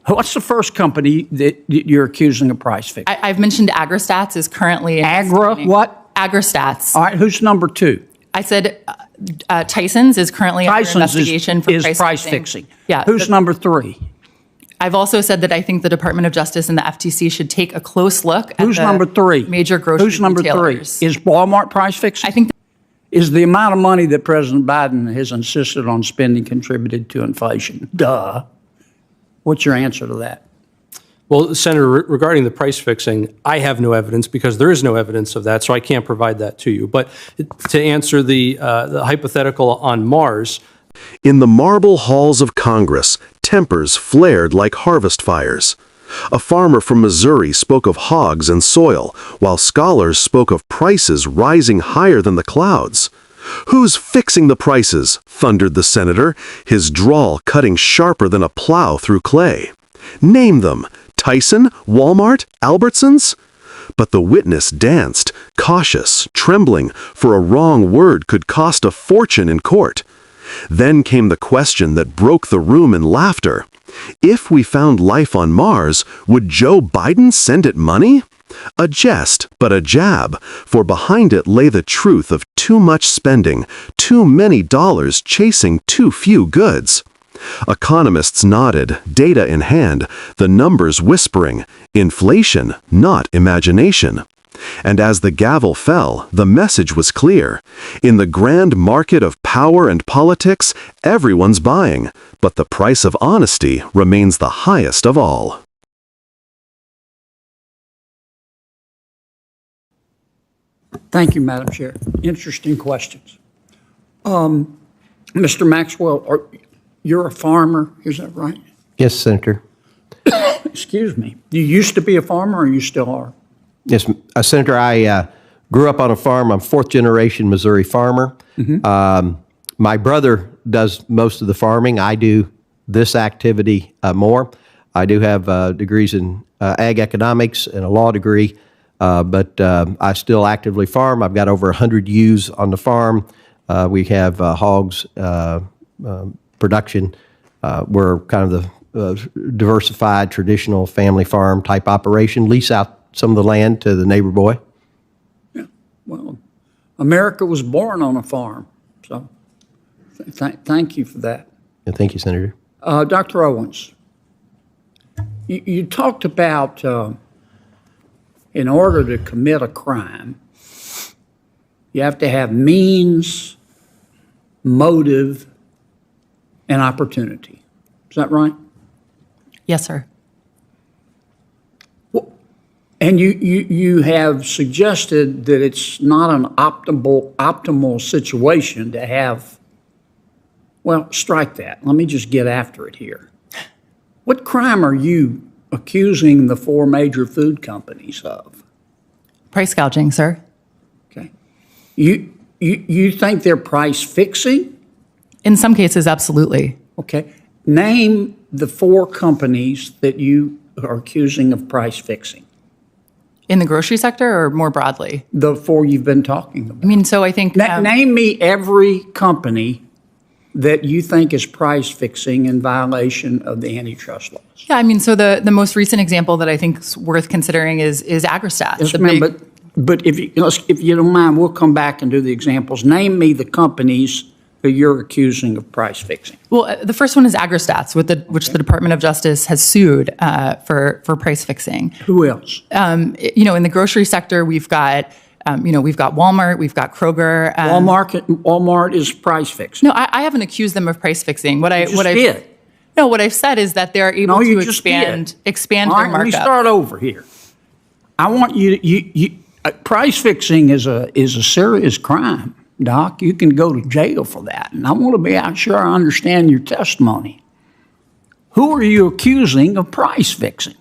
What's the first company that you're accusing of price fixing? I've mentioned AgriStats is currently What? AgriStats. All right, who's number two? I said Tyson's is currently under investigation for price fixing. Yeah. Who's number three? I've also said that I think the Department of Justice and the FTC should take a close look at Who's number three? Major grocery Who's number retailers. three? Is Walmart price fixing? I think Is the amount of money that President Biden has insisted on spending contributed to inflation? Duh. What's your answer to that? Well, Senator, regarding the price fixing, I have no evidence because there is no evidence of that, so I can't provide that to you. But to answer the hypothetical on Mars, in the marble halls of Congress, tempers flared like harvest fires. A farmer from Missouri spoke of hogs and soil, while scholars spoke of prices rising higher than the clouds. "Who's fixing the prices?" thundered the senator, his drawl cutting sharper than a plow through clay. "Name them. Tyson, Walmart, Albertsons?" But the witness danced, cautious, trembling, for a wrong word could cost a fortune in court. Then came the question that broke the room in laughter. If we found life on Mars, would Joe Biden send it money? A jest, but a jab, for behind it lay the truth of too much spending, too many dollars chasing too few goods. Economists nodded, data in hand, the numbers whispering, inflation, not imagination. And as the gavel fell, the message was clear. In the grand market of power and politics, everyone's buying, but the price of honesty remains the highest of all. Thank you, Madam Chair. Interesting questions. Mr. Maxwell, you're a farmer, is that right? Yes, Senator. Excuse me. You used to be a farmer, or you still are? Yes, Senator, I grew up on a farm. I'm fourth-generation Missouri farmer. My brother does most of the farming. I do this activity more. I do have degrees in ag economics and a law degree, but I still actively farm. I've got over 100 ewes on the farm. We have hogs production. We're kind of the diversified, traditional family farm type operation, lease out some of the land to the neighbor boy. Yeah, well, America was born on a farm, so thank you for that. And thank you, Senator. Dr. Owens, you talked about in order to commit a crime, you have to have means, motive, and opportunity. Is that right? yes, sir. And you have suggested that it's not an optimal situation to have, well, strike that. Let me just get after it here. What crime are you accusing the four major food companies of? Price gouging, sir. Okay. You think they're price fixing? In some cases, absolutely. Okay. Name the four companies that you are accusing of price fixing. In the grocery sector or more broadly? The four you've been talking about. I mean, so I think... Name me every company that you think is price fixing in violation of the antitrust laws. Yeah, I mean, so the most recent example that I think is worth considering is AgriStats. Yes, ma'am, but if you don't mind, we'll come back and do the examples. Name me the companies that you're accusing of price fixing. Well, the first one is AgriStats, which the Department of Justice has sued for price fixing. Who else? In the grocery sector, we've got Walmart, we've got Kroger. Walmart is price fixing. No, I haven't accused them of price fixing. What I've said is that they're able to expand All their right, markup. let me start over here. I want you price fixing is a serious crime, Doc. You can go to jail for that, and I want to be sure I understand your testimony. Who are you accusing of price fixing?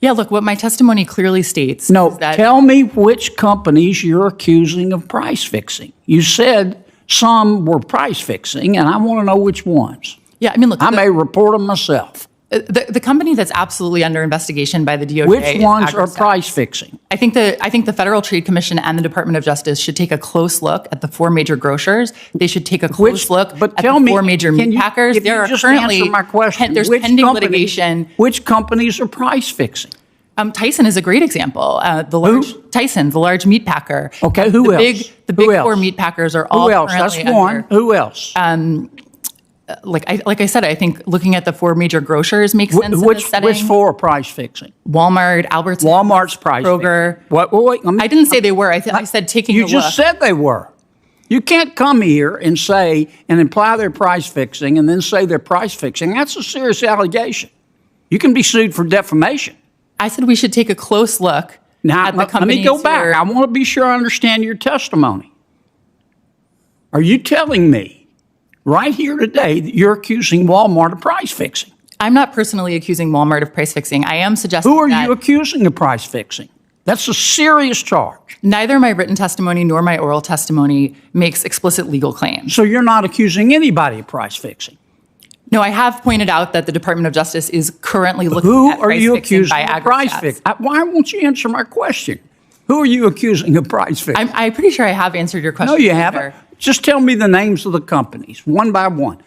Yeah, look, what my testimony clearly states is that... Tell me which companies you're accusing of price fixing. You said some were price fixing, and I want to know which ones. Yeah, I mean, look... I may report them myself. The company that's absolutely under investigation by the DOJ. Which ones are AgriStats. price fixing? I think the Federal Trade Commission and the Department of Justice should take a close look at the 4 major grocers. They should take a close look at the 4 major meat packers. There are currently my question, there's pending litigation. Which companies are price fixing? Tyson is a great example. Tyson, the large meat packer. Okay, who else? The big 4 meat packers are all Who else? currently That's one. under. Who else? Like I said, I think looking at the 4 major grocers makes sense in this setting. Which 4 are price fixing? Walmart, Albertsons, Walmart's price Kroger. fixing. Wait, I didn't say they were. I said taking a look. You just said they were. You can't come here and say and imply they're price fixing and then say they're price fixing. That's a serious allegation. You can be sued for defamation. I said we should take a close look Now, at the let companies me go back. I want to be sure I understand your testimony. Are you telling me right here today that you're accusing Walmart of price fixing? I'm not personally accusing Walmart of price fixing. I am suggesting Who are that you accusing of price fixing? That's a serious charge. neither my written testimony nor my oral testimony makes explicit legal claims. So you're not accusing anybody of price fixing. No, I have pointed out that the Department of Justice is currently looking Who at are price you fixing accusing by of price AgriStats. fixing? Why won't you answer my question? Who are you accusing of price fixing? I'm pretty sure I have answered your question. No, you Senator. haven't. Just tell me the names of the companies, one by one.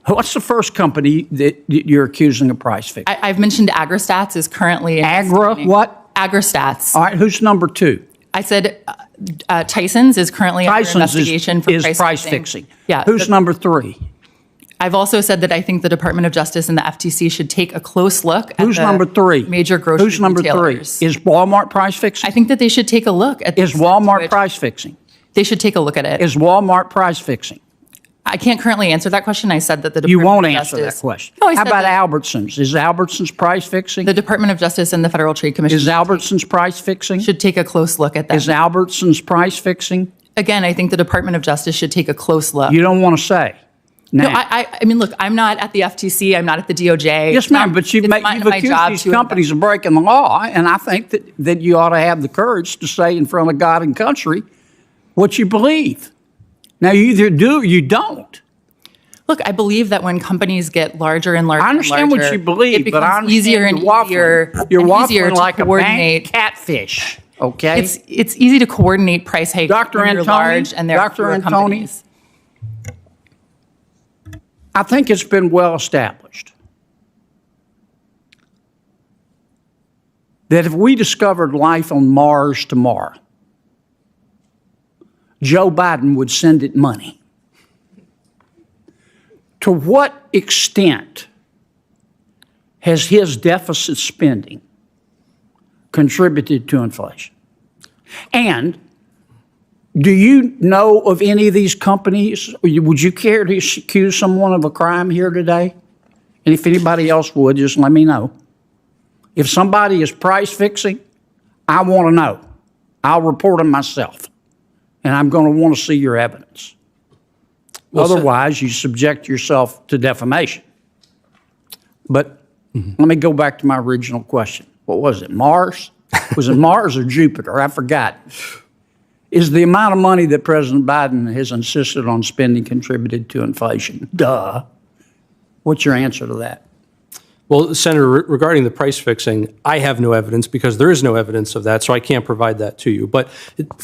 What's the first company that you're accusing of price fixing? I've mentioned AgriStats is currently What? AgriStats. All right, who's number 2? I said Tyson's is currently under Tyson's investigation for is price fixing. fixing. Yeah. Who's number 3? I've also said that I think the Department of Justice and the FTC should take a close look at Who's the number 3? major grocery Who's number retailers. 3? Is Walmart price fixing? I think that they should take a look at Is this, Walmart which price fixing? They should take a look at it. Is Walmart price fixing? I can't currently answer that question. I said that the You Department won't of answer Justice, that question. No, I How said about that Albertsons? Is Albertsons price fixing? the Department of Justice and the Federal Trade Commission Is Albertsons price fixing? should take a close look at that. Is Albertsons price fixing? Again, I think the Department of Justice should take a close look. You don't want to say. No, Now, I mean, look, I'm not at the FTC. I'm not at the DOJ. yes, ma'am, but you've accused these companies of breaking the law, and I think that you ought to have the courage to say in front of God and country what you believe. Now, you either do or you don't. Look, I believe that when companies get larger and larger, I understand what you believe, it but I becomes understand easier and easier. You're and waffling easier to like a coordinate. bank catfish, okay? It's easy to coordinate price hikes Dr. when you're Antoni, large and there are Dr. fewer Antoni, companies. I think it's been well established that if we discovered life on Mars tomorrow, Joe Biden would send it money. To what extent has his deficit spending contributed to inflation? And do you know of any of these companies? Would you care to accuse someone of a crime here today? And if anybody else would, just let me know. If somebody is price fixing, I want to know. I'll report them myself. And I'm going to want to see your evidence. Otherwise, you subject yourself to defamation. But let me go back to my original question. What was it, Mars? Was it Mars or Jupiter? I forgot. Is the amount of money that President Biden has insisted on spending contributed to inflation? Duh. What's your answer to that? Well, Senator, regarding the price fixing, I have no evidence because there is no evidence of that, so I can't provide that to you. But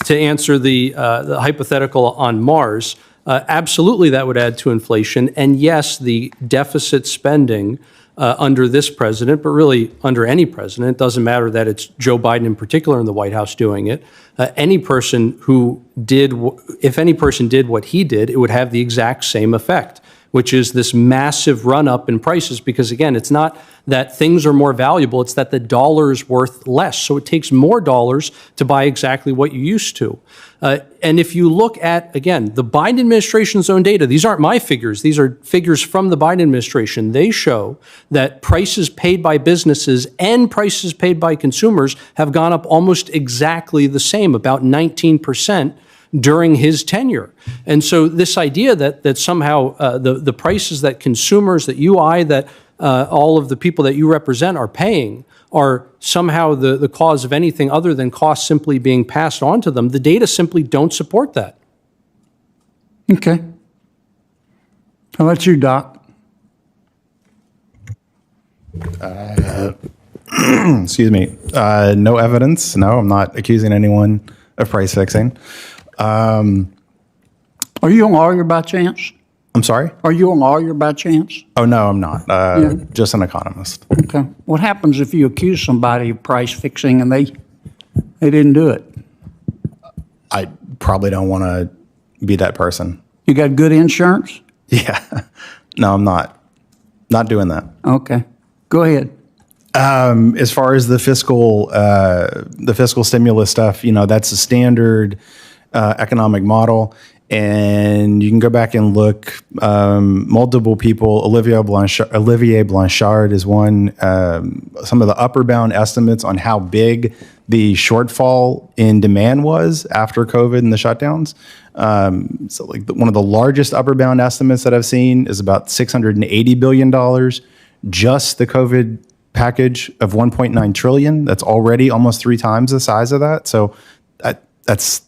to answer the hypothetical on Mars, absolutely that would add to inflation. And yes, the deficit spending under this president, but really under any president, it doesn't matter that it's Joe Biden in particular in the White House doing it. Any person who did, if any person did what he did, it would have the exact same effect, which is this massive run-up in prices, because again, it's not that things are more valuable, it's that the dollar is worth less. So it takes more dollars to buy exactly what you used to. And if you look at, again, the Biden administration's own data, these aren't my figures, these are figures from the Biden administration. They show that prices paid by businesses and prices paid by consumers have gone up almost exactly the same, about 19%. During his tenure. And so this idea that somehow the prices that consumers, that that all of the people that you represent are paying are somehow the cause of anything other than costs simply being passed on to them, the data simply don't support that. Okay. How about you, Doc? Excuse me. No evidence. No, I'm not accusing anyone of price fixing. Are you a lawyer by chance? I'm sorry? Are you a lawyer by chance? Oh, no, I'm not. Just an economist. Okay. What happens if you accuse somebody of price fixing and they didn't do it? I probably don't want to be that person. You got good insurance? Yeah. No, I'm not. Not doing that. Okay. Go ahead. As far as the fiscal stimulus stuff, that's a standard economic model. And you can go back and look. Multiple people. Olivier Blanchard is one. Some of the upper bound estimates on how big the shortfall in demand was after COVID and the shutdowns. So, like one of the largest upper bound estimates that I've seen is about $680 billion. Just the COVID package of 1.9 trillion. That's already almost 3 times the size of that. So that's.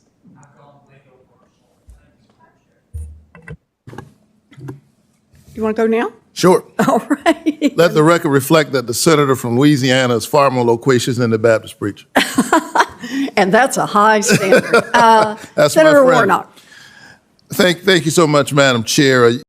You want to go now? Sure. All right. Let the record reflect that the senator from Louisiana is far more loquacious than the Baptist preacher. And that's a high standard. That's Senator my friend. Warnock. Thank you so much, Madam Chair.